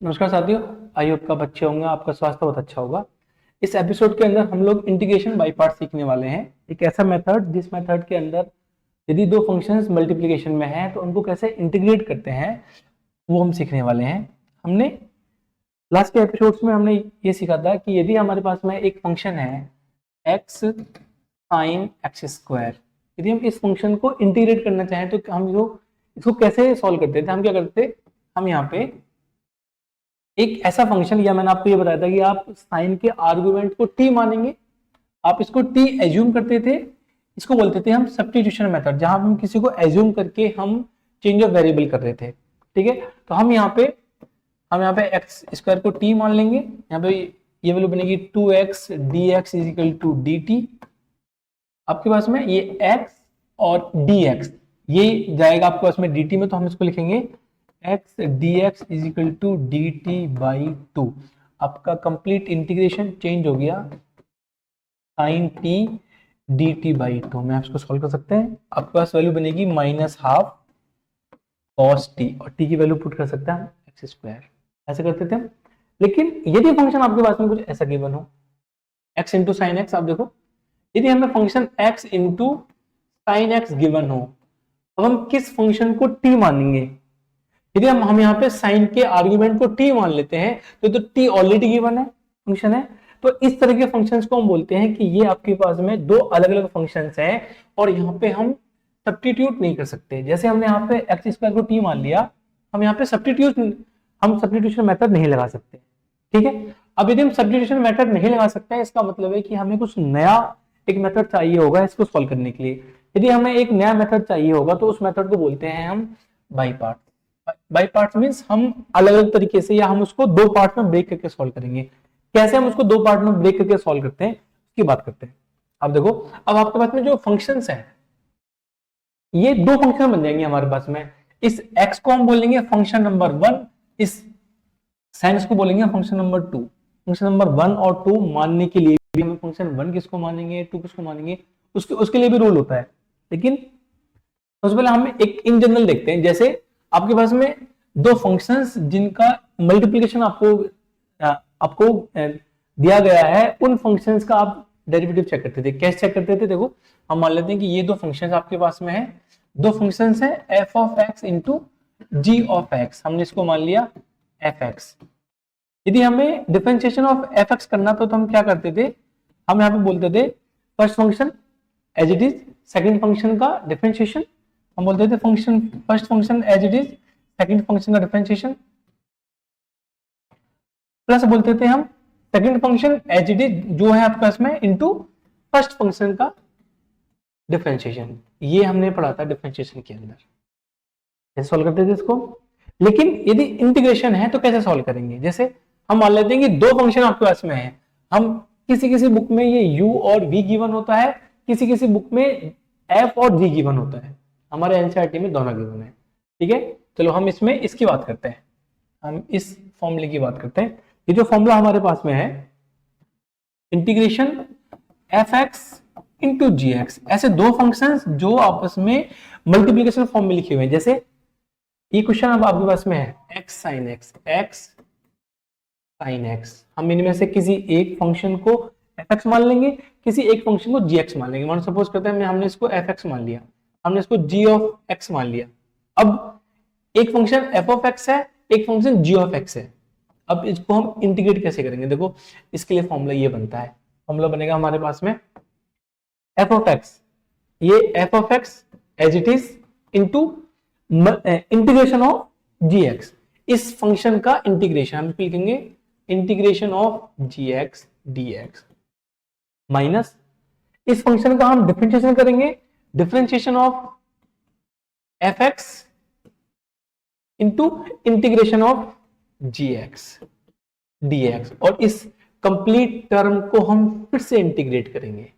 नमस्कार साथियों, I hope आप अच्छे होंगे, आपका स्वास्थ्य बहुत अच्छा होगा। इस एपिसोड के अंदर हम लोग इंटीग्रेशन बाय पार्ट सीखने वाले हैं। एक ऐसा मेथड जिस मेथड के अंदर यदि दो फंक्शंस मल्टीप्लिकेशन में हैं तो उनको कैसे इंटीग्रेट करते हैं वो हम सीखने वाले हैं। हमने लास्ट के एपिसोड्स में हमने ये सीखा था कि यदि हमारे पास में एक फंक्शन है एक्स साइन एक्स स्क्वायर, यदि हम इस फंक्शन को इंटीग्रेट करना चाहें तो हम इसको कैसे सॉल्व करते थे। हम क्या करते, हम यहाँ पे एक ऐसा फंक्शन, या मैंने आपको ये बताया था कि आप साइन के आर्गुमेंट को टी मानेंगे, आप इसको टी एज्यूम करते थे। इसको बोलते थे हम सब्स्टिट्यूशन मेथड, जहां हम किसी को एज्यूम करके हम चेंज ऑफ वेरिएबल कर रहे थे। ठीक है, तो हम यहाँ पे एक्स स्क्वायर को टी मान लेंगे। यहाँ पे ये वैल्यू बनेगी 2x dx is equal to dt। आपके पास में ये x और dx ये जाएगा आपके पास में dt में, तो हम इसको लिखेंगे x dx is equal to dt by 2। आपका कंप्लीट इंटीग्रेशन चेंज हो गया sin t dt बाई 2 में। आप इसको सॉल्व कर सकते हैं। आपके पास वैल्यू बनेगी माइनस हाफ cos t, और t की वैल्यू पुट कर सकते हैं एक्स स्क्वायर। ऐसे करते थे हम। लेकिन यदि फंक्शन आपके पास में कुछ ऐसा गिवन हो, x इंटू साइन एक्स, आप देखो यदि हमें function x into sine x given हो, अब हम किस फंक्शन को t मानेंगे। यदि हम यहाँ पे साइन के आर्गुमेंट को t मान लेते हैं तो t ऑलरेडी गिवन है, फंक्शन है। तो इस तरह के फंक्शंस को हम बोलते हैं कि ये आपके पास में दो अलग अलग फंक्शंस हैं और यहाँ पे हम सब्स्टिट्यूट नहीं कर सकते। जैसे हमने यहाँ पे एक्स स्क्वायर को t मान लिया, हम यहाँ पे सब्स्टिट्यूशन मेथड नहीं लगा सकते। ठीक है, अब यदि हम सब्स्टिट्यूशन मेथड नहीं लगा सकते हैं, इसका मतलब है कि हमें कुछ नया एक मेथड चाहिए होगा इसको सॉल्व करने के लिए। यदि हमें एक नया मेथड चाहिए होगा तो उस मेथड को बोलते हैं हम by part. By part means हम अलग अलग तरीके से, या हम उसको दो पार्ट में ब्रेक करके सॉल्व करेंगे। कैसे हम उसको दो पार्ट में ब्रेक करके सॉल्व करते हैं उसकी बात करते हैं। अब देखो, अब आपके पास में जो फंक्शंस हैं, ये दो फंक्शन बन जाएंगे हमारे पास में। इस x को हम बोलेंगे फंक्शन नंबर 1, इस साइन को बोलेंगे फंक्शन नंबर 2। फंक्शन नंबर 1 और 2 मानने के लिए भी हमें फंक्शन 1 किसको मानेंगे, 2 किसको मानेंगे, उसके लिए भी रूल होता है। लेकिन सबसे पहले हम एक इन जनरल देखते हैं। जैसे आपके पास में दो फंक्शंस जिनका मल्टीप्लिकेशन आपको दिया गया है, उन फंक्शंस का आप डेरिवेटिव चेक करते थे। कैसे चेक करते थे, देखो हम मान लेते हैं कि ये दो फंक्शंस आपके पास में है, दो फंक्शंस है f of x into g of x, हमने इसको मान लिया fx। यदि हमें डिफरेंशिएशन ऑफ fx करना तो हम क्या करते थे, हम यहाँ पे बोलते थे first function as it is, second function का डिफरेंशिएशन हम बोलते थे function first function as it is, second function का डिफरेंशिएशन, प्लस बोलते थे हम second function as it is जो है आपके पास में इनटू फर्स्ट फंक्शन का डिफरेंशिएशन। ये हमने पढ़ा था डिफरेंशिएशन के अंदर, कैसे सॉल्व करते थे इसको। लेकिन यदि इंटीग्रेशन है तो कैसे सॉल्व करेंगे। जैसे हम मान लेते हैं कि दो फंक्शन आपके पास में है, हम किसी बुक में ये u और v गिवन होता है, किसी बुक में f और g गिवन होता है। हमारे एनसीईआरटी में दोनों गिवन है। ठीक है, चलो हम इसमें इसकी बात करते हैं, हम इस फॉर्मूले की बात करते हैं। ये जो फॉर्मूला हमारे पास में है, इंटीग्रेशन fx इंटू gx, ऐसे दो फंक्शंस जो आपस में मल्टीप्लिकेशन फॉर्म में लिखे हुए हैं। जैसे ये क्वेश्चन अब आपके पास में है x sin x, हम इनमें से किसी एक फंक्शन को fx मान लेंगे, किसी एक फंक्शन को gx मान लेंगे। मान सपोज करते हैं हमने इसको fx मान लिया, हमने इसको g ऑफ x मान लिया। अब एक फंक्शन f ऑफ x है, एक फंक्शन g ऑफ x है। अब इसको हम इंटीग्रेट कैसे करेंगे, देखो इसके लिए फॉर्मूला ये बनता है। फॉर्मूला बनेगा हमारे पास में f ऑफ x, ये f of x as it is into integration of gx। इस फंक्शन का इंटीग्रेशन हम लिखेंगे integration of gx dx, minus इस फंक्शन का हम डिफरेंशिएशन करेंगे, differentiation of fx into integration of gx dx, और इस कंप्लीट टर्म को हम फिर से इंटीग्रेट करेंगे।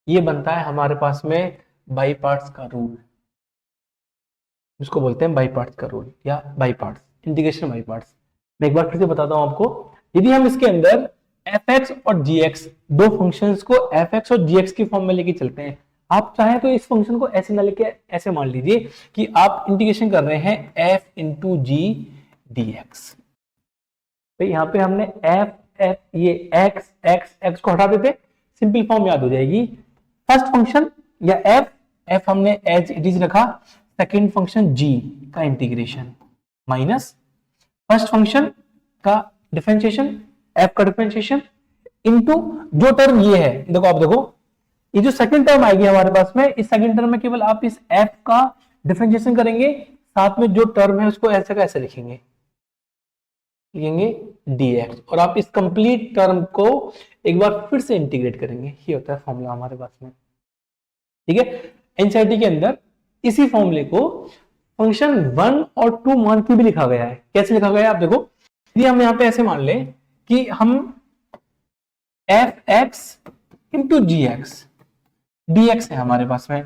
ये बनता है हमारे पास में बाई पार्ट्स का रूल, जिसको बोलते हैं बाई पार्ट्स का रूल या by parts, integration by parts. मैं एक बार फिर से बताता हूं आपको। यदि हम इसके अंदर fx और gx दो फंक्शंस को fx और gx की फॉर्म में लेके चलते हैं, आप चाहें तो इस फंक्शन को ऐसे ना लेके ऐसे मान लीजिए कि आप इंटीग्रेशन कर रहे हैं f इंटू जी dx। तो यहाँ पे हमने एफ एफ ये एक्स एक्स एक्स को हटा देते, सिंपल फॉर्म याद हो जाएगी। फर्स्ट फंक्शन या एफ एफ हमने एज इट इज रखा, सेकेंड फंक्शन जी का इंटीग्रेशन माइनस फर्स्ट फंक्शन का डिफरेंशिएशन, एफ का डिफरेंशिएशन इनटू जो टर्म ये है, देखो आप देखो ये जो सेकंड टर्म आएगी हमारे पास में, इस सेकंड टर्म में केवल आप इस एफ का डिफरेंशिएशन करेंगे, साथ में जो टर्म है उसको ऐसे का ऐसे लिखेंगे dx, और आप इस कंप्लीट टर्म को एक बार फिर से इंटीग्रेट करेंगे। ये होता है फॉर्मूला हमारे पास में, ठीक है। एनसीईआरटी के अंदर इसी फॉर्मूले को फंक्शन 1 और 2 मान के भी लिखा गया है। कैसे लिखा गया है आप देखो, यदि हम यहां पे ऐसे मान लें कि हम एफ एक्स इंटू जी एक्स dx है हमारे पास में,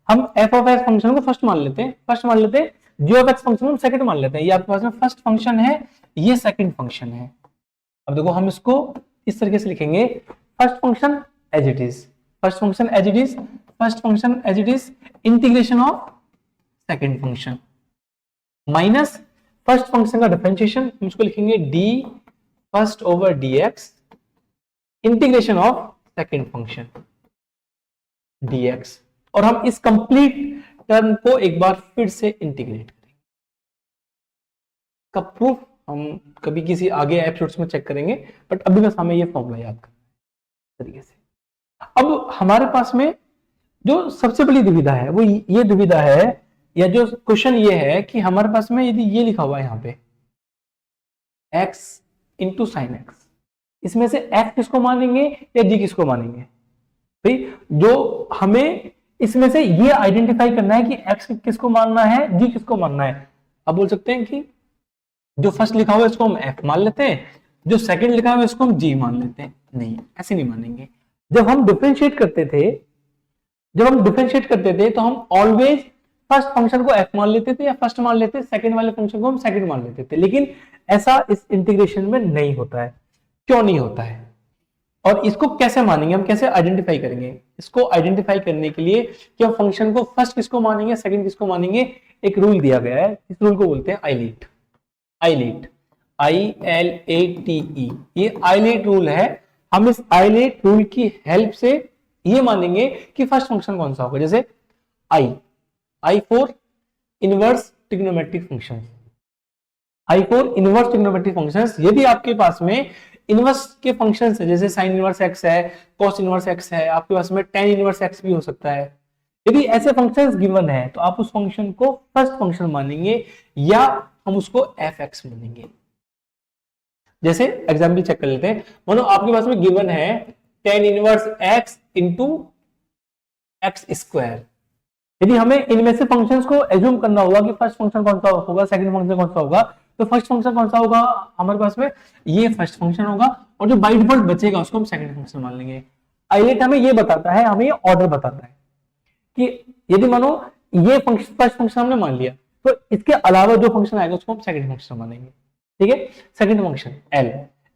हम f ऑफ x फंक्शन को फर्स्ट मान लेते हैं, g ऑफ x फंक्शन को सेकंड मान लेते हैं। ये आपके पास में फर्स्ट फंक्शन है, ये सेकंड फंक्शन है। अब देखो हम इसको इस तरीके से लिखेंगे, first function as it is, first function as it is, first function as it is, integration of second function minus first function का डिफरेंशिएशन, हम इसको लिखेंगे d first over dx, integration of second function dx, और हम इस complete term को एक बार फिर से इंटीग्रेट करेंगे। का प्रूफ हम कभी किसी आगे एपिसोड्स में चेक करेंगे, बट अभी बस हमें ये फॉर्मूला याद करना तरीके से। अब हमारे पास में जो सबसे बड़ी दुविधा है वो ये दुविधा है, या जो क्वेश्चन ये है कि हमारे पास में यदि ये लिखा हुआ है यहाँ पे x इंटू साइन एक्स, इसमें से f किसको मानेंगे या g किसको मानेंगे भाई? जो हमें इसमें से ये आइडेंटिफाई करना है कि x किसको मानना है, g किसको मानना है। अब बोल सकते हैं कि जो फर्स्ट लिखा हुआ है इसको हम f मान लेते हैं, जो सेकंड लिखा हुआ है इसको हम g मान लेते हैं। नहीं, ऐसे नहीं मानेंगे। जब हम डिफरेंशिएट करते थे तो हम ऑलवेज फर्स्ट फंक्शन को f मान लेते थे या फर्स्ट मान लेते, सेकंड वाले फंक्शन को हम सेकंड मान लेते थे। लेकिन ऐसा इस इंटीग्रेशन में नहीं होता है। क्यों नहीं होता है और इसको कैसे मानेंगे, हम कैसे आइडेंटिफाई करेंगे? इसको आइडेंटिफाई करने के लिए कि हम फंक्शन को फर्स्ट किसको मानेंगे, सेकंड किसको मानेंगे, एक रूल दिया गया है। इस रूल को बोलते हैं आइलेट, ILATE। ये आइलेट रूल है। हम इस आइलेट रूल की हेल्प से ये मानेंगे कि फर्स्ट फंक्शन कौन सा होगा। जैसे I for inverse trigonometric function, I for inverse trigonometric functions. यदि आपके पास में इनवर्स के फंक्शंस है, जैसे साइन इनवर्स x है, कॉस इनवर्स x है, आपके पास में tan इनवर्स x भी हो सकता है। यदि ऐसे फंक्शंस गिवन है तो आप उस फंक्शन को फर्स्ट फंक्शन मानेंगे या हम उसको fx मानेंगे। जैसे एग्जांपल चेक कर लेते हैं। मानो आपके पास में गिवन है tan inverse x into x square. यदि हमें इनमें से फंक्शंस को एज्यूम करना होगा कि फर्स्ट फंक्शन कौन सा होगा, सेकंड फंक्शन कौन सा होगा, तो फर्स्ट फंक्शन कौन सा होगा हमारे पास में, ये फर्स्ट फंक्शन होगा, और जो बाय डिफॉल्ट बचेगा उसको हम सेकंड फंक्शन मान लेंगे। आइलेट हमें ये बताता है, हमें ये ऑर्डर बताता है कि यदि मानो ये फंक्शन फर्स्ट फंक्शन हमने मान लिया तो इसके अलावा जो फंक्शन आएगा उसको हम सेकंड फंक्शन मानेंगे। ठीक है, second function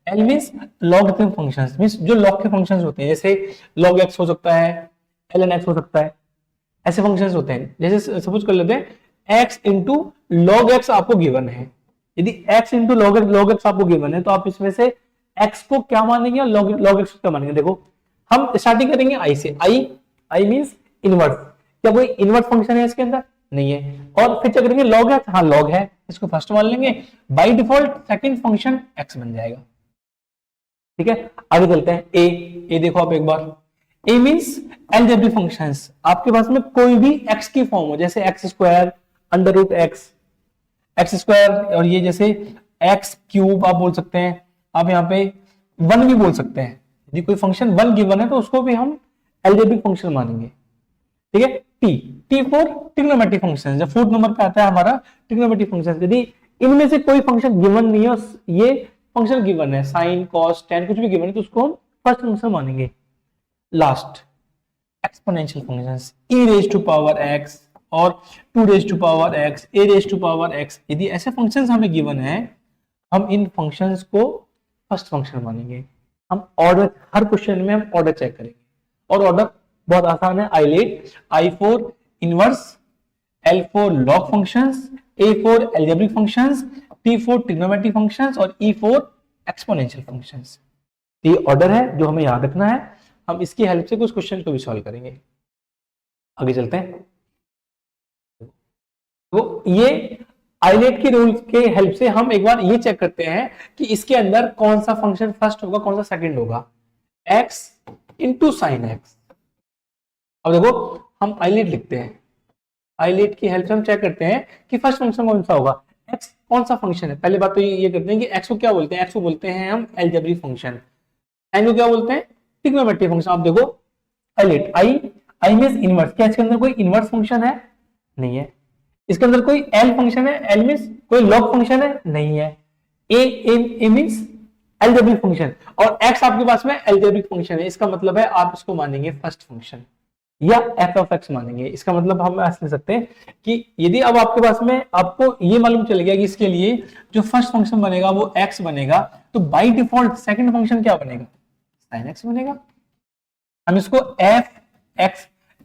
L means logarithm functions, means जो लॉग के फंक्शंस होते हैं, जैसे log x हो सकता है, ln x हो सकता है, ऐसे फंक्शंस होते हैं। जैसे सपोज कर लेते हैं x इंटू लॉग एक्स आपको गिवन है। यदि x इंटू लॉग एक्स आपको गिवन है तो आप इसमें से x को क्या मानेंगे और log x को क्या मानेंगे। देखो हम स्टार्टिंग करेंगे i से, i मींस इनवर्स। क्या कोई इनवर्स फंक्शन है इसके अंदर? नहीं है। और फिर क्या करेंगे, log x, हाँ log है, इसको फर्स्ट मान लेंगे। By default second function x बन जाएगा। ठीक है, आगे चलते हैं। ए देखो आप एक बार, ए मींस अलजेब्रिक फंक्शंस। आपके पास में कोई भी x की फॉर्म हो, जैसे x square, under root x square, और ये जैसे एक्स क्यूब आप बोल सकते हैं, आप यहाँ पे 1 भी बोल सकते हैं। यदि कोई फंक्शन 1 गिवन है तो उसको भी हम अलजेब्रिक फंक्शन मानेंगे। ठीक है, टी फॉर ट्रिग्नोमेट्रिक फंक्शन, जब फोर्थ नंबर पे आता है हमारा ट्रिग्नोमेट्रिक फंक्शन। यदि इनमें से कोई फंक्शन गिवन नहीं है, ये फंक्शन गिवन है, साइन कॉस टैन कुछ भी गिवन है, तो उसको हम फर्स्ट फंक्शन मानेंगे। Last exponential functions, e raise to power x और 2 raise to power x, a raise to power x। यदि ऐसे फंक्शंस हमें गिवन है, हम इन फंक्शंस को फर्स्ट फंक्शन मानेंगे। हम ऑर्डर, हर क्वेश्चन में हम ऑर्डर चेक करेंगे, और ऑर्डर बहुत आसान है। ILATE, I for inverse, L for log functions, A for algebraic functions, T for trigonometric functions और E फॉर एक्सपोनेंशियल फंक्शंस। ये ऑर्डर है जो हमें याद रखना है। हम इसकी हेल्प से कुछ क्वेश्चन को भी सॉल्व करेंगे। आगे चलते हैं। तो ये आइलेट की रूल के हेल्प से हम एक बार ये चेक करते हैं कि इसके अंदर कौन सा फंक्शन फर्स्ट होगा, कौन सा सेकंड होगा। x into sine x. अब देखो हम आइलेट लिखते हैं, आइलेट की हेल्प से हम चेक करते हैं कि फर्स्ट फंक्शन कौन सा होगा, x कौन सा फंक्शन है। पहले बात तो ये करते हैं कि x को क्या बोलते हैं, x को बोलते हैं हम अलजेब्रिक फंक्शन, n को क्या बोलते हैं, ट्रिग्नोमेट्रिक फंक्शन। आप देखो आइलेट आई मींस इनवर्स, क्या इसके अंदर कोई इनवर्स फंक्शन है, नहीं है। इसके अंदर कोई एल फंक्शन है, एल मींस कोई लॉग फंक्शन है, नहीं है। ए मींस अलजेब्रिक फंक्शन, और x आपके पास में अलजेब्रिक फंक्शन है। इसका मतलब है आप इसको मानेंगे फर्स्ट फंक्शन या f ऑफ x मानेंगे। इसका मतलब हम ऐसे ले सकते हैं कि यदि अब आपके पास में आपको ये मालूम चल गया कि इसके लिए जो फर्स्ट फंक्शन बनेगा वो x बनेगा, तो बाय डिफॉल्ट सेकंड फंक्शन क्या बनेगा, sin x बनेगा। हम इसको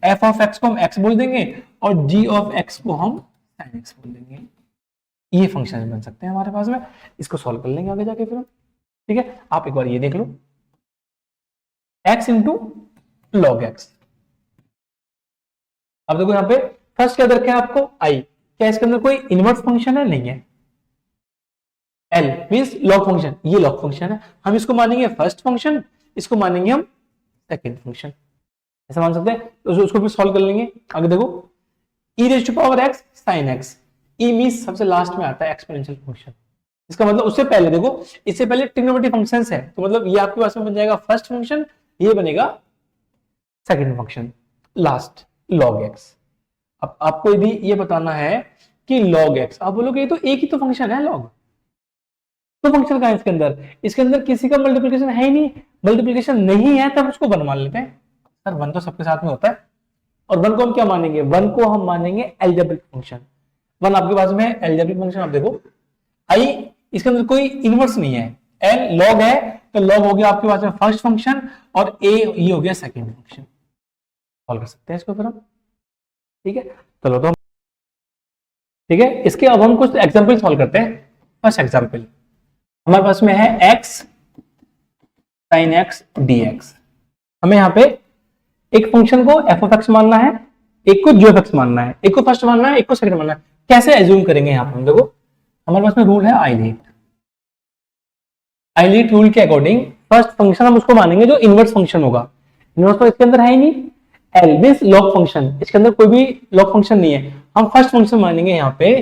f ऑफ x को हम x बोल देंगे और g ऑफ x को हम sin x बोल देंगे। ये फंक्शन बन सकते हैं हमारे पास में। इसको सॉल्व कर लेंगे आगे जाके फिर, ठीक है। आप एक बार ये देख लो, x इंटू लॉग एक्स। अब देखो यहाँ पे फर्स्ट क्या रखा है आपको i, क्या इसके अंदर कोई इनवर्स फंक्शन है, नहीं है। l मींस लॉग फंक्शन, ये लॉग फंक्शन है। हम इसको मानेंगे फर्स्ट फंक्शन, इसको मानेंगे हम सेकंड फंक्शन, ऐसा मान सकते हैं। तो उसको भी सॉल्व कर लेंगे। आगे देखो e raise to power x sin x, e means सबसे लास्ट में आता है एक्सपोनेंशियल फंक्शन। इसका मतलब उससे पहले देखो, इससे पहले ट्रिग्नोमेट्रिक फंक्शंस है, तो मतलब ये आपके पास में बन जाएगा फर्स्ट फंक्शन, ये बनेगा second function, last log x। अब आपको यदि ये बताना है कि log x, आप बोलोगे ये तो एक ही तो फंक्शन है log, तो फंक्शन का है इसके अंदर, इसके अंदर किसी का मल्टीप्लिकेशन है ही नहीं। मल्टीप्लिकेशन नहीं है तब उसको वन मान लेते हैं। सर वन तो सबके साथ में होता है, और वन को हम क्या मानेंगे, वन को हम मानेंगे अलजेब्रिक फंक्शन। वन आपके पास में अलजेब्रिक फंक्शन। आप देखो आई, इसके अंदर कोई इनवर्स नहीं है, एल लॉग है, तो लॉग हो गया आपके पास में फर्स्ट फंक्शन, और ए ये हो गया सेकंड फंक्शन। सॉल्व कर सकते हैं इसको फिर हम, ठीक है। चलो तो ठीक है, इसके अब हम कुछ एग्जांपल सॉल्व करते हैं। फर्स्ट एग्जांपल हमारे पास में है x sin x dx। हमें यहाँ पे एक फंक्शन को f of x मानना है, एक को g of x मानना है, एक को फर्स्ट मानना है, एक को सेकंड मानना है। कैसे एज्यूम करेंगे यहाँ पे, हम देखो हमारे पास में रूल है आइलेट रूल के अकॉर्डिंग फर्स्ट फंक्शन हम उसको मानेंगे जो इनवर्स फंक्शन होगा। इनवर्स तो इसके अंदर है ही नहीं, एल मींस लॉग फंक्शन, इसके अंदर कोई भी लॉग फंक्शन नहीं है। हम फर्स्ट फंक्शन मानेंगे यहाँ पे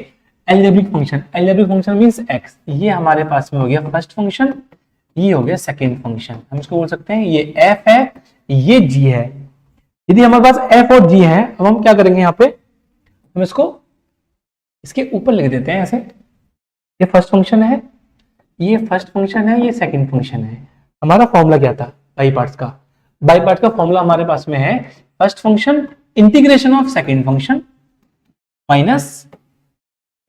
algebraic function. Algebraic function means x, ये हमारे पास में हो गया फर्स्ट फंक्शन, ये हो गया सेकंड फंक्शन। हम इसको बोल सकते हैं ये f है, ये g है। यदि हमारे पास f और g है, अब हम क्या करेंगे यहाँ पे, हम इसको इसके ऊपर लिख देते हैं ऐसे, ये फर्स्ट फंक्शन है, ये फर्स्ट फंक्शन है, ये सेकंड फंक्शन है। हमारा फॉर्मूला क्या था बाई पार्ट्स का, बाई पार्ट्स का फॉर्मूला हमारे पास में है first function integration of second function minus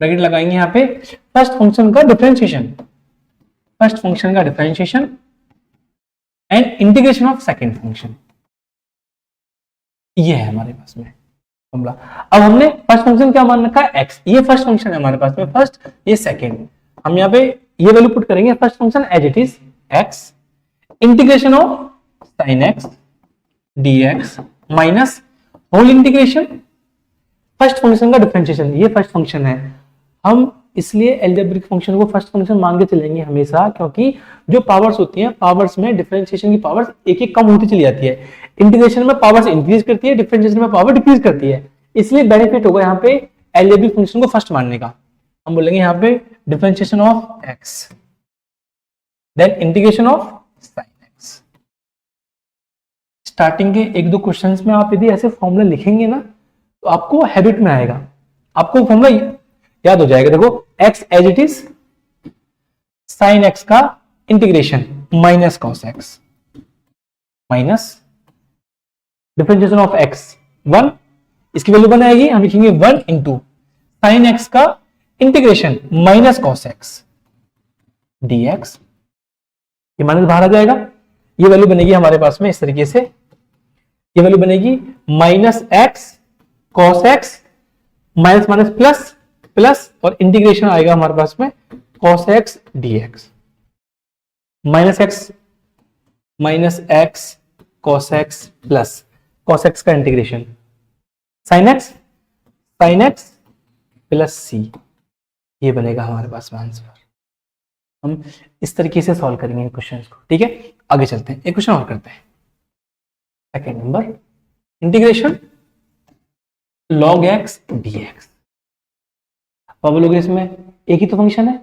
bracket लगाएंगे यहाँ पे फर्स्ट फंक्शन का डिफरेंशिएशन, फर्स्ट फंक्शन का differentiation and integration of second function. ये है हमारे पास में फॉर्मूला। अब हमने फर्स्ट फंक्शन क्या मान रखा है x, ये फर्स्ट फंक्शन है हमारे पास में फर्स्ट, ये सेकंड। हम यहाँ पे ये वैल्यू पुट करेंगे first function as it is x integration of sin x dx minus whole integration first function का डिफरेंशिएशन, ये फर्स्ट फंक्शन है। हम इसलिए अलजेब्रिक फंक्शन को फर्स्ट फंक्शन मान के चलेंगे हमेशा, क्योंकि जो पावर्स होती हैं, पावर्स में डिफरेंशिएशन की पावर्स एक एक कम होती चली जाती है, इंटीग्रेशन में पावर्स इंक्रीज करती है, डिफरेंशिएशन में पावर डिक्रीज करती है। इसलिए बेनिफिट होगा यहाँ पे अलजेब्रिक फंक्शन को फर्स्ट मानने का। हम बोलेंगे यहाँ पे differentiation of x then integration of sin x। Starting के एक दो क्वेश्चंस में आप यदि ऐसे फॉर्मूला लिखेंगे ना, तो आपको हैबिट में आएगा, आपको फॉर्मूला याद हो जाएगा। देखो x as it is sin x का integration minus cos x minus differentiation of x 1, इसकी वैल्यू बनाएगी, हम लिखेंगे 1 इंटू sin x का integration minus cos x dx। ये माइनस बाहर आ जाएगा, ये वैल्यू बनेगी हमारे पास में इस तरीके से, ये वैल्यू बनेगी minus x cos x minus minus plus plus, और इंटीग्रेशन आएगा हमारे पास में cos x dx। -x cos x plus cos x का integration sin x plus c, ये बनेगा हमारे पास में आंसर। हम इस तरीके से सॉल्व करेंगे क्वेश्चन को, ठीक है। आगे चलते हैं, एक क्वेश्चन और करते हैं। Second number, integration log x dx। अब बोलोगे इसमें एक ही तो फंक्शन है,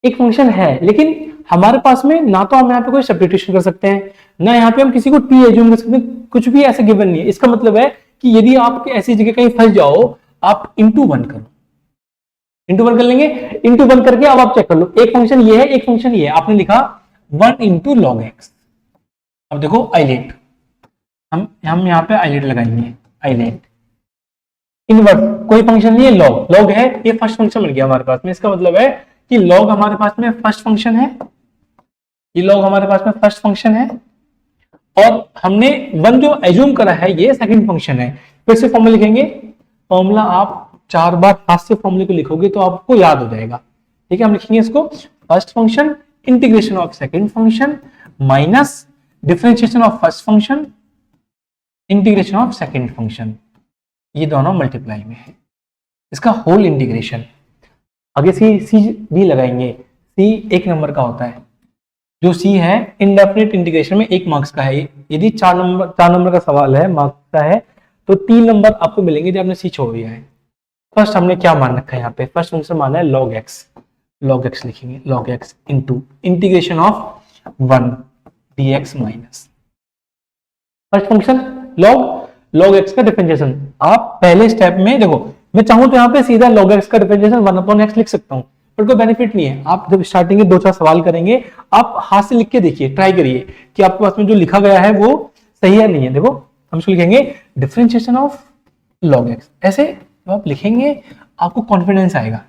एक फंक्शन है, लेकिन हमारे पास में ना तो हम यहाँ पे कोई सब्स्टिट्यूशन कर सकते हैं, ना यहाँ पे हम किसी को t एज्यूम कर सकते हैं, कुछ भी ऐसे गिवन नहीं है। इसका मतलब है कि यदि आप ऐसी जगह कहीं फंस जाओ, आप इंटू वन करो, इंटू वन कर लेंगे, इंटू वन करके अब आप चेक कर लो, एक फंक्शन ये है, एक फंक्शन ये है, आपने लिखा 1 इंटू लॉग एक्स। अब देखो आइलेट, हम यहाँ पे आइलेट लगाएंगे, आइलेट इनवर्स, कोई फंक्शन नहीं है, लॉग है, ये फर्स्ट फंक्शन बन गया हमारे पास में। इसका मतलब है कि लॉग हमारे पास में फर्स्ट फंक्शन है, ये लॉग हमारे पास में फर्स्ट फंक्शन है, और हमने वन जो एज्यूम करा है ये सेकंड फंक्शन है। फिर से फॉर्मूला लिखेंगे, फॉर्मूला आप 4 बार हाथ से फॉर्मूले को लिखोगे तो आपको याद हो जाएगा, ठीक है। हम लिखेंगे इसको first function integration of second function minus differentiation of first function integration of second function, ये दोनों मल्टीप्लाई में है, इसका होल इंटीग्रेशन। आगे सी भी लगाएंगे, सी एक नंबर का होता है, जो सी है इनडेफिनिट इंटीग्रेशन में 1 मार्क्स का है। यदि 4 नंबर का सवाल है, मार्क्स का है, तो 3 नंबर आपको मिलेंगे जब आपने सी छोड़ दिया है। फर्स्ट हमने क्या मान रखा है यहाँ पे, फर्स्ट फंक्शन माना है log x लिखेंगे, log x into integration of 1 dx minus first function log x का डिफरेंशिएशन। आप पहले स्टेप में देखो, मैं चाहूं तो यहाँ पे सीधा log x का डिफरेंशिएशन 1/x लिख सकता हूँ, पर कोई बेनिफिट नहीं है। आप जब स्टार्टिंग के 2-4 सवाल करेंगे, आप हाथ से लिख के देखिए, ट्राई करिए कि आपके पास में जो लिखा गया है वो सही है नहीं है। देखो हम इसको लिखेंगे डिफरेंशिएशन ऑफ log x, ऐसे तो आप लिखेंगे आपको कॉन्फिडेंस आएगा।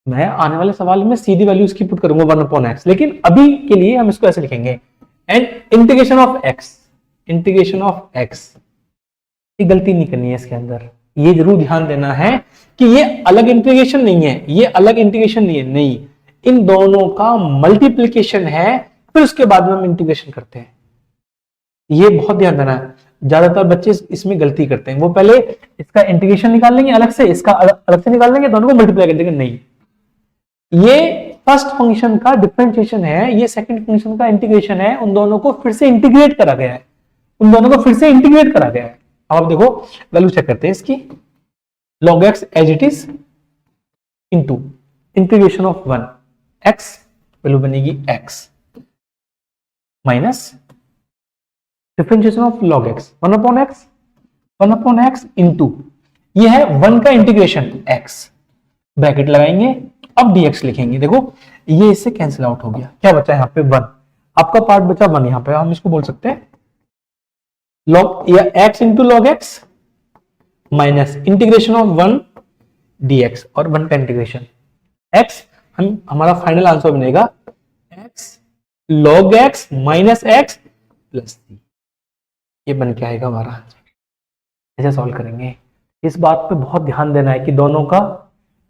मैं आने वाले सवाल में सीधी वैल्यू इसकी पुट करूंगा 1/x, लेकिन अभी के लिए हम इसको ऐसे लिखेंगे, एंड इंटीग्रेशन ऑफ x, ये गलती नहीं करनी है इसके अंदर, ये जरूर ध्यान देना है कि ये अलग इंटीग्रेशन नहीं है, ये अलग इंटीग्रेशन नहीं है, नहीं, इन दोनों का मल्टीप्लीकेशन है, फिर उसके बाद में हम इंटीग्रेशन करते हैं। ये बहुत ध्यान देना है, ज्यादातर बच्चे इसमें गलती करते हैं, वो पहले इसका इंटीग्रेशन निकाल लेंगे अलग से, इसका अलग से निकाल लेंगे, दोनों को मल्टीप्लाई कर देंगे। नहीं, ये फर्स्ट फंक्शन का डिफरेंशिएशन है, ये सेकंड फंक्शन का इंटीग्रेशन है, उन दोनों को फिर से इंटीग्रेट करा गया है, अब आप देखो वैल्यू चेक करते हैं इसकी, log x as it is into integration of 1 x, value बनेगी x minus differentiation of log x 1/x into ये है 1 का इंटीग्रेशन x, ब्रैकेट लगाएंगे, अब dx लिखेंगे। देखो ये इससे कैंसिल आउट हो गया, क्या बचा यहाँ पे 1, आपका पार्ट बचा 1, यहाँ पे हम इसको बोल सकते हैं log या x into log x minus integration of 1 dx, और 1 का इंटीग्रेशन x, हमारा फाइनल आंसर बनेगा x log x minus x plus c, ये बन के आएगा हमारा आंसर। ऐसे सॉल्व करेंगे। इस बात पे बहुत ध्यान देना है कि दोनों का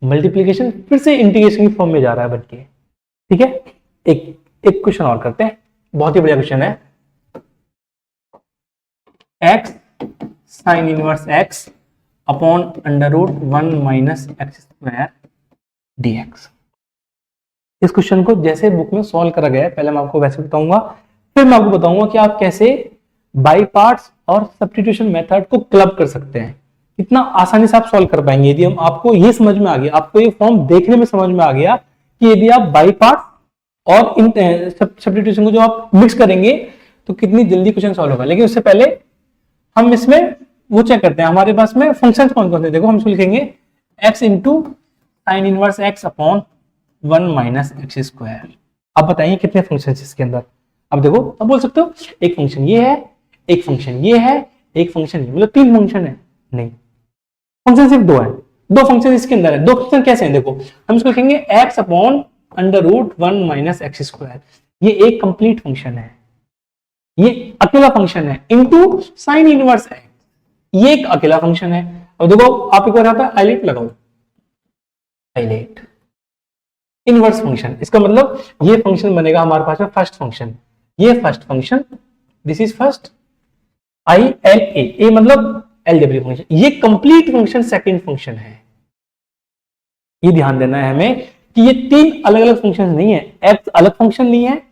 मल्टीप्लिकेशन फिर से इंटीग्रेशन की फॉर्म में जा रहा है बनके, ठीक है। एक क्वेश्चन और करते हैं, बहुत ही बढ़िया क्वेश्चन है, x sine inverse x upon under root 1 minus x square dx। इस क्वेश्चन को जैसे बुक में सॉल्व करा गया है, पहले मैं आपको वैसे बताऊंगा, फिर मैं आपको बताऊंगा कि आप कैसे बाई पार्ट्स और सब्स्टिट्यूशन मेथड को क्लब कर सकते हैं, कितना आसानी से आप सॉल्व कर पाएंगे यदि हम आपको ये समझ में आ गया, आपको ये फॉर्म देखने में समझ में आ गया कि यदि आप बाई पार्ट्स और इन सब्स्टिट्यूशन को जो आप मिक्स करेंगे तो कितनी जल्दी क्वेश्चन सॉल्व होगा। लेकिन उससे पहले हम इसमें वो चेक करते हैं, हमारे पास में फंक्शंस कौन कौन से। देखो हम इसको लिखेंगे x into sine inverse x अपॉन 1 माइनस एक्स स्क्वायर। अब बताइए कितने फंक्शन इसके अंदर। अब देखो, अब बोल सकते हो एक फंक्शन ये है, एक फंक्शन ये है, एक फंक्शन ये, मतलब 3 फंक्शन है। नहीं, फंक्शन सिर्फ 2 है, 2 फंक्शन इसके अंदर है। 2 फंक्शन कैसे हैं, देखो हम इसको लिखेंगे x upon under root 1 minus x square, ये एक कंप्लीट फंक्शन है, ये अकेला फंक्शन है, इंटू साइन इनवर्स एक्स, ये एक अकेला फंक्शन है। अब देखो आप एक बार यहाँ पे हाईलाइट लगाओ, हाईलाइट, इनवर्स फंक्शन। इसका मतलब ये फंक्शन बनेगा हमारे पास में फर्स्ट फंक्शन, ये first function, this is first I L A मतलब एलजेब्रिक फंक्शन। ये कंप्लीट फंक्शन सेकंड फंक्शन है। ये ध्यान देना है हमें कि ये तीन अलग अलग फंक्शन नहीं है। एक्स अलग फंक्शन नहीं है,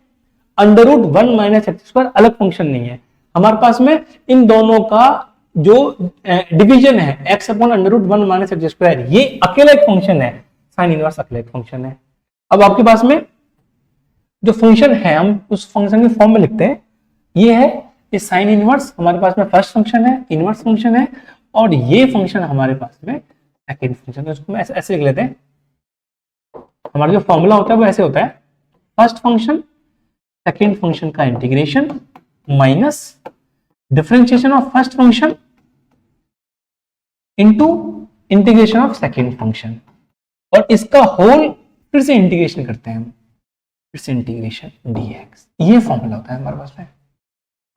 under root 1 minus x square अलग फंक्शन नहीं है। हमारे पास में इन दोनों का जो डिवीजन है x upon under root 1 minus x square, ये अकेला एक फंक्शन है, साइन इनवर्स अकेला एक फंक्शन है। अब आपके पास में जो फंक्शन है हम उस फंक्शन के फॉर्म में लिखते हैं, ये है ये साइन इनवर्स हमारे पास में फर्स्ट फंक्शन है, इनवर्स फंक्शन है, और ये फंक्शन हमारे पास में सेकंड फंक्शन है। उसको ऐसे लिख लेते हैं। हमारा जो फॉर्मूला होता है वो ऐसे होता है, फर्स्ट फंक्शन सेकंड फंक्शन का integration minus differentiation of first function into integration of second function, और इसका होल फिर से इंटीग्रेशन करते हैं हम, फिर से इंटीग्रेशन dx। ये फॉर्मूला होता है हमारे पास में।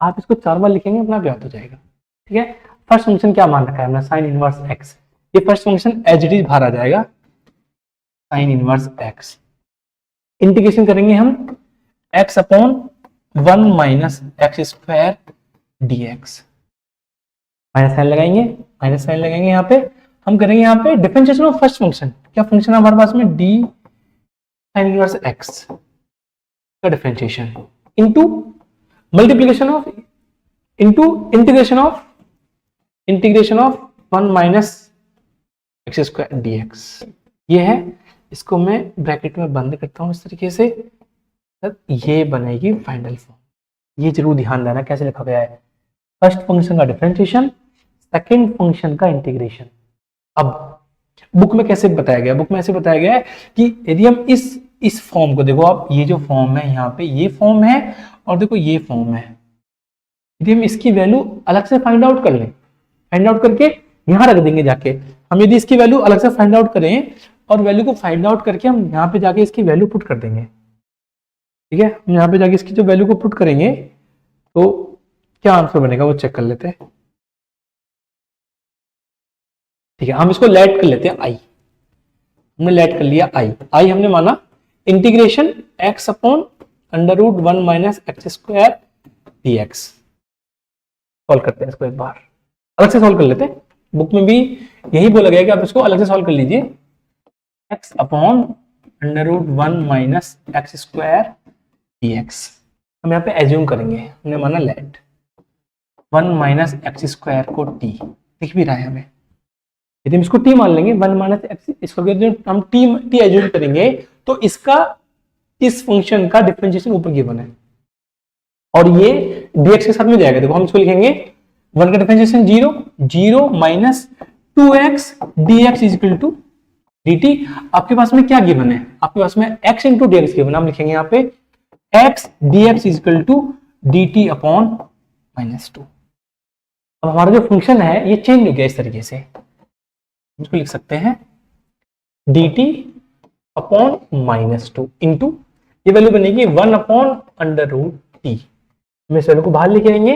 आप इसको 4 बार लिखेंगे अपना आप याद हो जाएगा। ठीक है, फर्स्ट फंक्शन क्या मान रखा है हमने, साइन इनवर्स x। ये first function as it is बाहर आ जाएगा, साइन इनवर्स x। इंटीग्रेशन करेंगे हम x अपॉन 1 minus x square dx। Minus sine लगाएंगे, माइनस साइन लगाएंगे यहाँ पे। हम करेंगे यहाँ पे डिफरेंशिएशन ऑफ फर्स्ट फंक्शन। क्या फंक्शन है हमारे पास में, d साइन इनवर्स x का differentiation into multiplication of into integration of 1 minus x square dx। ये है, इसको मैं ब्रैकेट में बंद करता हूं इस तरीके से, ये बनेगी फाइनल फॉर्म। ये जरूर ध्यान देना कैसे लिखा गया है, फर्स्ट फंक्शन का डिफरेंशिएशन, सेकंड फंक्शन का इंटीग्रेशन। अब बुक में कैसे बताया गया, बुक में ऐसे बताया गया है कि यदि हम इस फॉर्म को देखो, आप ये जो फॉर्म है यहाँ पे ये फॉर्म है, और देखो ये फॉर्म है। यदि हम इसकी वैल्यू अलग से फाइंड आउट कर लें, फाइंड आउट करके यहाँ रख देंगे जाके, हम यदि इसकी वैल्यू अलग से फाइंड आउट करें और वैल्यू को फाइंड आउट करके हम यहाँ पे जाके इसकी वैल्यू पुट कर देंगे। ठीक है, हम यहाँ पे जाके इसकी जो वैल्यू को पुट करेंगे तो क्या आंसर बनेगा वो चेक कर लेते हैं। ठीक है, हम इसको लेट कर लेते हैं आई। हमने लेट कर लिया आई हमने माना integration x upon under root 1 minus x square dx। Solve करते हैं इसको, एक बार अलग से सॉल्व कर लेते हैं। बुक में भी यही बोला गया कि आप इसको अलग से सॉल्व कर लीजिए। x upon under root 1 minus x square dx। हम यहाँ पे एज्यूम करेंगे, हमने माना लेट 1 माइनस एक्स स्क्वायर को t दिख भी रहा है हमें। यदि हम इसको t मान लेंगे 1 माइनस एक्स, इसको हम t एज्यूम करेंगे तो इसका इस फंक्शन का डिफरेंशिएशन ऊपर गिवन है और ये dx के साथ में जाएगा। देखो हम इसको लिखेंगे 1 का differentiation 0 minus 2x dx is equal to dt। आपके पास में क्या गिवन है, आपके पास में x इंटू dx गिवन, हम लिखेंगे यहाँ पे x dx is equal to dt upon -2। अब हमारा जो फंक्शन है ये चेंज हो गया इस तरीके से, इसको लिख सकते हैं dt अपॉन -2 इंटू ये वैल्यू बनेगी 1 अपॉन अंडर रूट टी। हम इस वैल्यू को बाहर लेके आएंगे,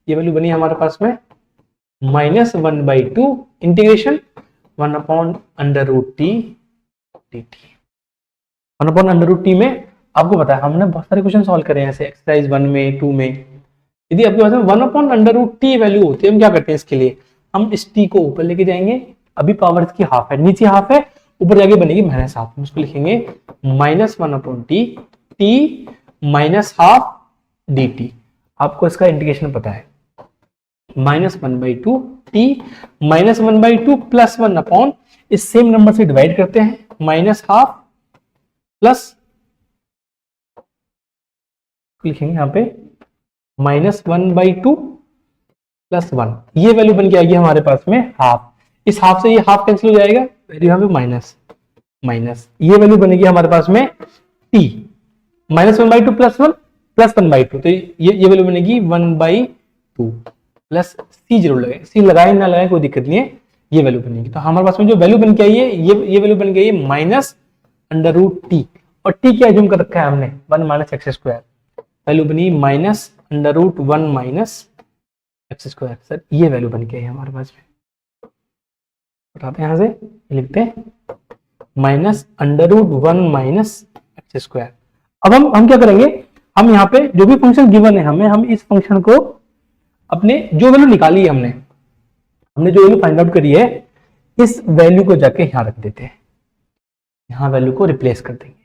ये वैल्यू बनी हमारे पास में -1/2 integration 1 upon under root t dt। 1 upon under root t में आपको पता है हमने बहुत सारे क्वेश्चन सॉल्व करे हैं ऐसे एक्सरसाइज 1 में 2 में। यदि आपके पास में 1 upon under root t value होती है, हम क्या करते हैं इसके लिए, हम इस टी को ऊपर लेके जाएंगे। अभी पावर इसकी हाफ है, नीचे हाफ है, ऊपर जाके बनेगी -1/2। हम उसको लिखेंगे -1 अपॉन टी -1/2 dt। आपको इसका इंटीग्रेशन पता है, -1/2 t -1/2 प्लस 1 अपॉन इस सेम नंबर से डिवाइड करते हैं -1/2 प्लस लिखेंगे यहाँ पे -1/2 प्लस 1। ये वैल्यू बन के आएगी हमारे पास में हाफ। इस हाफ से ये हाफ कैंसिल हो जाएगा, वैल्यू यहाँ पे माइनस ये वैल्यू बनेगी हमारे पास में t -1/2 प्लस 1 प्लस 1/2। तो ये वैल्यू बनेगी 1/2 प्लस c जरूर लगाए, c लगाए ना लगाए कोई दिक्कत नहीं है, ये वैल्यू बनेगी। तो हमारे पास में जो वैल्यू बन के आई है ये वैल्यू बन गई है -√t और t क्या एज्यूम कर रखा है हमने 1 माइनस एक्स स्क्वायर, वैल्यू बनी -√1 माइनस एक्स स्क्वायर। सर ये वैल्यू बन के आई है हमारे पास में, उठाते हैं यहाँ से लिखते हैं minus under root 1 minus x square. अब हम क्या करेंगे, हम यहाँ पे जो भी फंक्शन गिवन है हमें, हम इस फंक्शन को अपने जो वैल्यू निकाली है हमने जो वैल्यू फाइंड आउट करी है, इस वैल्यू को जाके यहाँ रख देते हैं, यहाँ वैल्यू को रिप्लेस कर देंगे।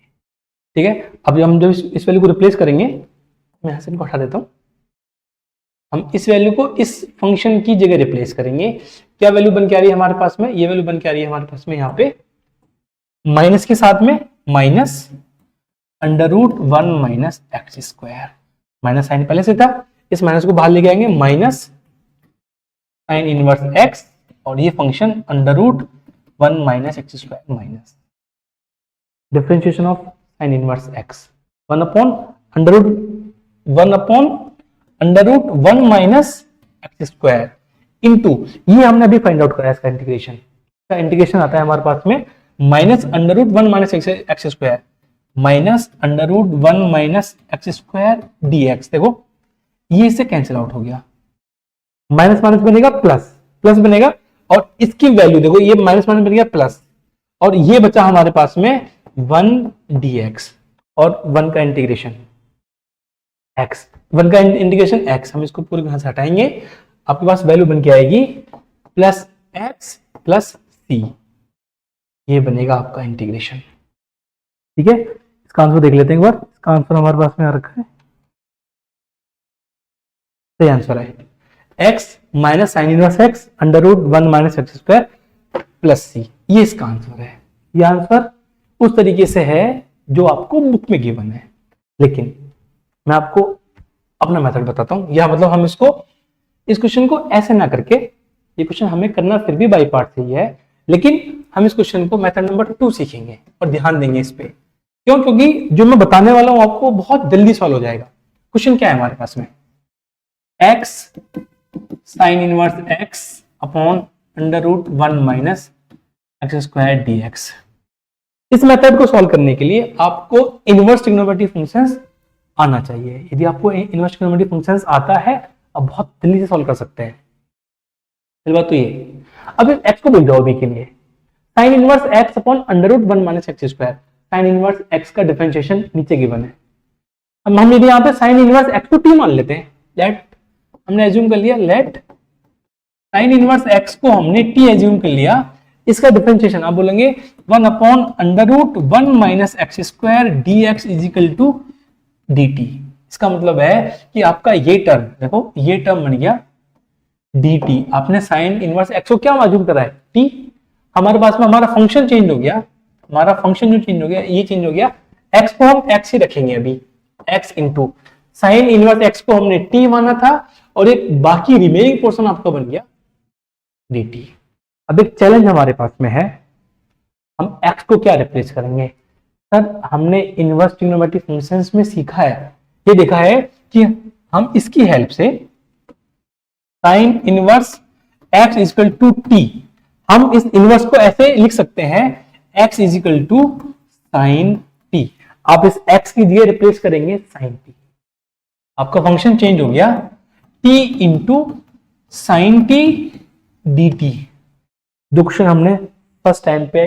ठीक है, अब हम जब इस वैल्यू को रिप्लेस करेंगे, मैं यहाँ से इनको हटा देता हूँ, हम इस वैल्यू को इस फंक्शन की जगह रिप्लेस करेंगे। क्या वैल्यू बन के आ रही है हमारे पास में, ये वैल्यू बन के आ रही है हमारे पास में यहाँ पे माइनस के साथ में minus under root 1 minus x square, minus sine पहले से था, इस माइनस को बाहर लेके आएंगे, माइनस साइन इनवर्स एक्स और ये function under root 1 minus x square minus differentiation of sine inverse x 1 upon under root 1 minus x square into, ये हमने अभी फाइंड आउट करा इसका इंटीग्रेशन। इसका इंटीग्रेशन आता है हमारे पास में minus under root 1 minus x square minus under root 1 minus x square dx। देखो ये इससे कैंसिल आउट हो गया, माइनस माइनस बनेगा प्लस, प्लस बनेगा और इसकी वैल्यू देखो, ये माइनस माइनस बन गया प्लस और ये बचा हमारे पास में 1 dx और 1 का इंटीग्रेशन x, 1 का इंटीग्रेशन x, हम इसको पूरे यहां से हटाएंगे, आपके पास वैल्यू बन के आएगी प्लस x प्लस c, ये बनेगा आपका इंटीग्रेशन। ठीक है, इसका आंसर देख लेते हैं एक बार, इसका आंसर हमारे पास में आ रखा है, सही आंसर है x minus sine inverse x under root 1 minus x square plus C, ये इसका आंसर है। ये आंसर उस तरीके से है जो आपको बुक में गिवन है, लेकिन मैं आपको अपना मेथड बताता हूं, या मतलब हम इस क्वेश्चन को ऐसे ना करके, ये क्वेश्चन हमें करना फिर भी बाई पार्ट से ही है, लेकिन हम इस क्वेश्चन को मेथड नंबर 2 सीखेंगे और ध्यान देंगे इस पे। क्यों? क्योंकि जो मैं बताने वाला हूं आपको बहुत जल्दी सॉल्व हो जाएगा। क्वेश्चन क्या है हमारे पास में, x sine inverse x upon under root 1 minus x square dx। इस मेथड को सॉल्व करने के लिए आपको इनवर्स ट्रिग्नोमेट्रिक फंक्शंस आना चाहिए। यदि आपको इनवर्स ट्रिग्नोमेट्रिक फंक्शंस आता है, आप बहुत जल्दी से सॉल्व कर सकते हैं। पहली बात तो ये, अब इस x को भूल जाओ अभी के लिए, sine inverse x upon under root 1 minus x square, sine inverse x का डिफरेंशिएशन नीचे गिवन है। अब हम यदि यहाँ पे साइन इनवर्स x को t मान लेते हैं, लेट हमने एज्यूम कर लिया, लेट साइन इनवर्स x को हमने t एज्यूम कर लिया, इसका डिफरेंशिएशन आप बोलेंगे 1 upon under root 1 minus x square dx is equal to dt। इसका मतलब है कि आपका ये टर्म, देखो ये टर्म बन गया dt। आपने साइन इनवर्स x को क्या मालूम करा है, t। हमारे पास में हमारा फंक्शन चेंज हो गया, हमारा फंक्शन जो चेंज हो गया, ये चेंज हो गया, x को हम x ही रखेंगे अभी, x into sine inverse x को हमने t माना था और एक बाकी रिमेनिंग पोर्शन आपका बन गया dt। अब एक चैलेंज हमारे पास में है, हम x को क्या रिप्लेस करेंगे। सर हमने इनवर्स ट्रिग्नोमेट्रिक फंक्शंस में सीखा है, ये देखा है कि हम इसकी हेल्प से sine inverse x is equal to t, हम इस इनवर्स को ऐसे लिख सकते हैं x is equal to sine t। आप इस x की जगह रिप्लेस करेंगे साइन t, आपका फंक्शन चेंज हो गया t into sine t dt। जो क्वेश्चन हमने फर्स्ट टाइम पे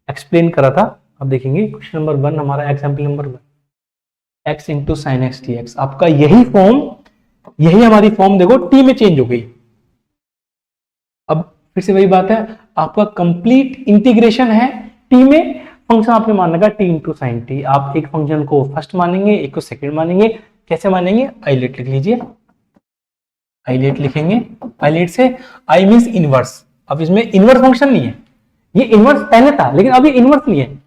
एक्सप्लेन करा था, अब देखेंगे क्वेश्चन नंबर 1 हमारा example number 1, x into sine x dx। आपका यही फॉर्म, यही हमारी फॉर्म देखो t में चेंज हो गई। अब फिर से वही बात है, आपका कंप्लीट इंटीग्रेशन है t में, फंक्शन आपने मानना का t इंटू साइन t। आप एक फंक्शन को फर्स्ट मानेंगे, एक को सेकंड मानेंगे, कैसे मानेंगे, आइलेट लिख लीजिए, आइलेट लिखेंगे, आइलेट से आई मींस इनवर्स। अब इसमें इनवर्स फंक्शन नहीं है, ये इनवर्स पहले था लेकिन अभी इनवर्स नहीं है,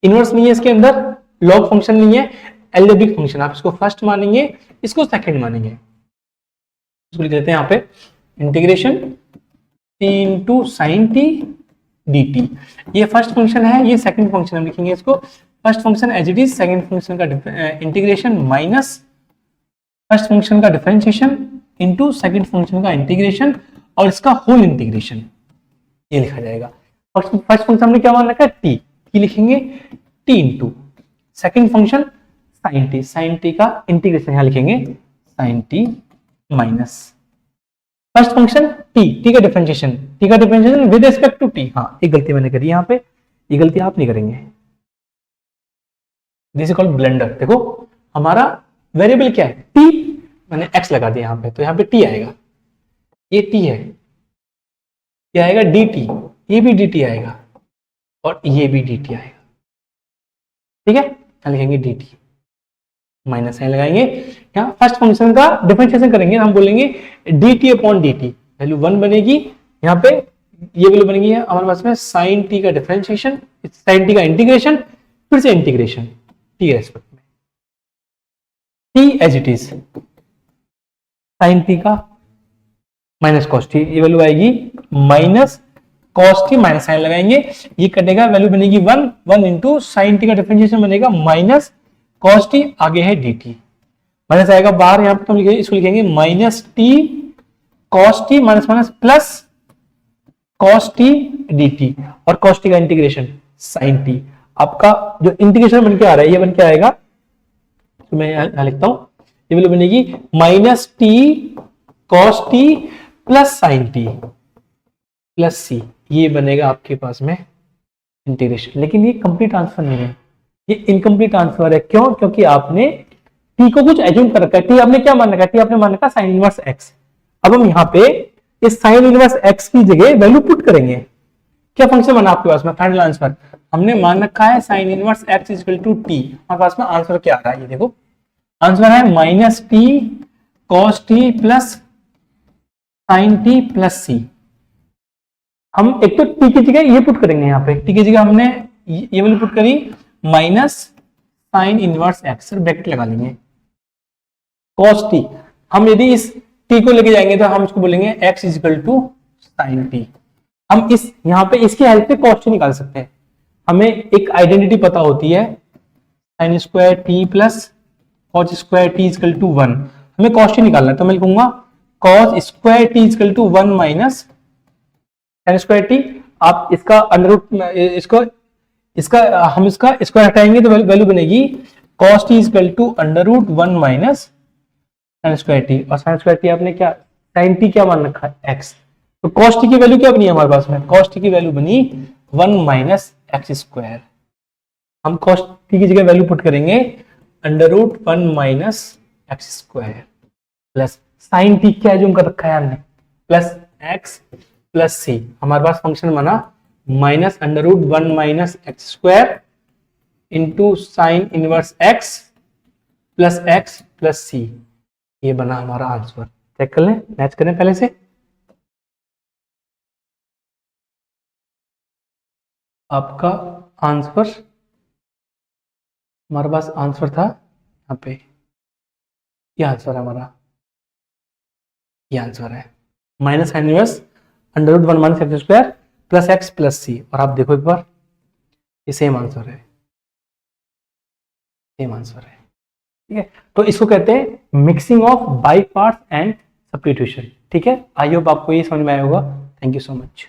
इनवर्स नहीं है इसके अंदर, लॉग फंक्शन नहीं है, एलजेब्रिक फंक्शन। आप इसको फर्स्ट मानेंगे, इसको सेकंड मानेंगे, इसको लिख देते हैं यहाँ पे integration t into sine t dt। ये फर्स्ट फंक्शन है, ये सेकंड फंक्शन हम लिखेंगे इसको, first function as it is, second function का इंटीग्रेशन माइनस फर्स्ट फंक्शन का डिफरेंशिएशन इंटू सेकंड फंक्शन का इंटीग्रेशन और इसका होल इंटीग्रेशन, ये लिखा जाएगा। फर्स्ट फंक्शन हमने क्या मान रखा है t, लिखेंगे t into second function sine t, sine t का इंटीग्रेशन यहां लिखेंगे sine t minus first function t का डिफरेंशिएशन, t का differentiation with respect to t। हाँ एक गलती मैंने करी यहाँ पे, ये गलती आप नहीं करेंगे। This is called blender. देखो हमारा वेरिएबल क्या है, टी, मैंने एक्स लगा दिया यहाँ पे, तो यहाँ पे टी आएगा, ये टी है, ये आएगा डी टी, ये भी डी टी आएगा और ये भी डी टी आएगा। ठीक है, यहाँ लिखेंगे डी टी, माइनस साइन लगाएंगे। यहाँ फर्स्ट फंक्शन का डिफरेंशिएशन करेंगे, हम बोलेंगे D T upon D T, value 1 बनेगी। यहाँ पे ये वैल्यू बनेगी हमारे पास में साइन टी का डिफरेंशिएशन, साइन टी का इंटीग्रेशन, फिर से इंटीग्रेशन टी के रेस्पेक्ट में, t as it is, sine t का माइनस कॉस टी, ये वैल्यू आएगी minus cos t, minus sine लगाएंगे, ये कटेगा, वैल्यू बनेगी 1, 1 इंटू साइन टी का डिफरेंशिएशन बनेगा माइनस कॉस टी, आगे है डी टी, माइनस आएगा बाहर, यहाँ पे हम लिखेंगे, इसको लिखेंगे minus T cos t minus minus plus cos T D T, और कॉस टी का इंटीग्रेशन साइन टी। आपका जो इंटीग्रेशन बन के आ रहा है ये बन के आएगा, तो मैं यहां लिखता हूं, ये वैल्यू बनेगी minus T cos T plus sine T plus C, ये बनेगा आपके पास में इंटीग्रेशन। लेकिन ये कंप्लीट आंसर नहीं है, ये इनकम्प्लीट आंसर है। क्यों? क्योंकि आपने टी को कुछ एज्यूम कर रखा है। टी आपने क्या मान रखा है? टी आपने मान रखा साइन इनवर्स एक्स। अब हम यहाँ पे इस साइन इनवर्स एक्स की जगह वैल्यू पुट करेंगे। क्या फंक्शन बना आपके पास में? फाइनल आंसर हमने मान रखा है sine inverse x is equal to t. हमारे पास में आंसर क्या आ रहा है? ये देखो आंसर है minus T cos T plus sine T plus C. हम एक तो टी की जगह ये पुट करेंगे, यहाँ पे टी की जगह हमने ये वैल्यू पुट करी minus sine inverse x, bracket लगा लेंगे, कॉस टी। हम यदि इस टी को लेके जाएंगे तो हम इसको बोलेंगे x is equal to sine t. हम इस यहाँ पे इसकी हेल्प से कॉस टी निकाल सकते हैं। हमें एक आइडेंटिटी पता होती है sine square t plus cos square t equal to 1। हमें कॉस टी निकालना है, तो मैं लिखूंगा cos square t equal to 1 minus sine square t. आप इसका अंडर रूट, इसका हम इसका स्क्वायर हटाएंगे तो वैल्यू बनेगी cos t equal to under root 1 minus sine square t. और साइन स्क्वायर टी आपने क्या, साइन टी क्या मान रखा है? एक्स। तो कॉस टी की वैल्यू क्या बनी है हमारे पास में? कॉस टी की वैल्यू बनी 1 माइनस एक्स स्क्वायर। हम कॉस टी की जगह वैल्यू पुट करेंगे under root 1 minus x square plus sine T क्या एज्यूम कर रखा है हमने? Plus X plus C. हमारे पास फंक्शन बना minus under root 1 minus x square into sine inverse X plus C. ये बना हमारा आंसर। चेक कर लें, मैच करें पहले से। आपका आंसर, हमारे पास आंसर था यहाँ पे, ये आंसर है हमारा, ये आंसर है minus sine inverse under root 1 minus x square plus X plus C. और आप देखो एक बार, ये सेम आंसर है, सेम आंसर है। ठीक है, तो इसको कहते हैं mixing of by parts and substitution. ठीक है, आई होप आपको ये समझ में आया होगा। Thank you so much.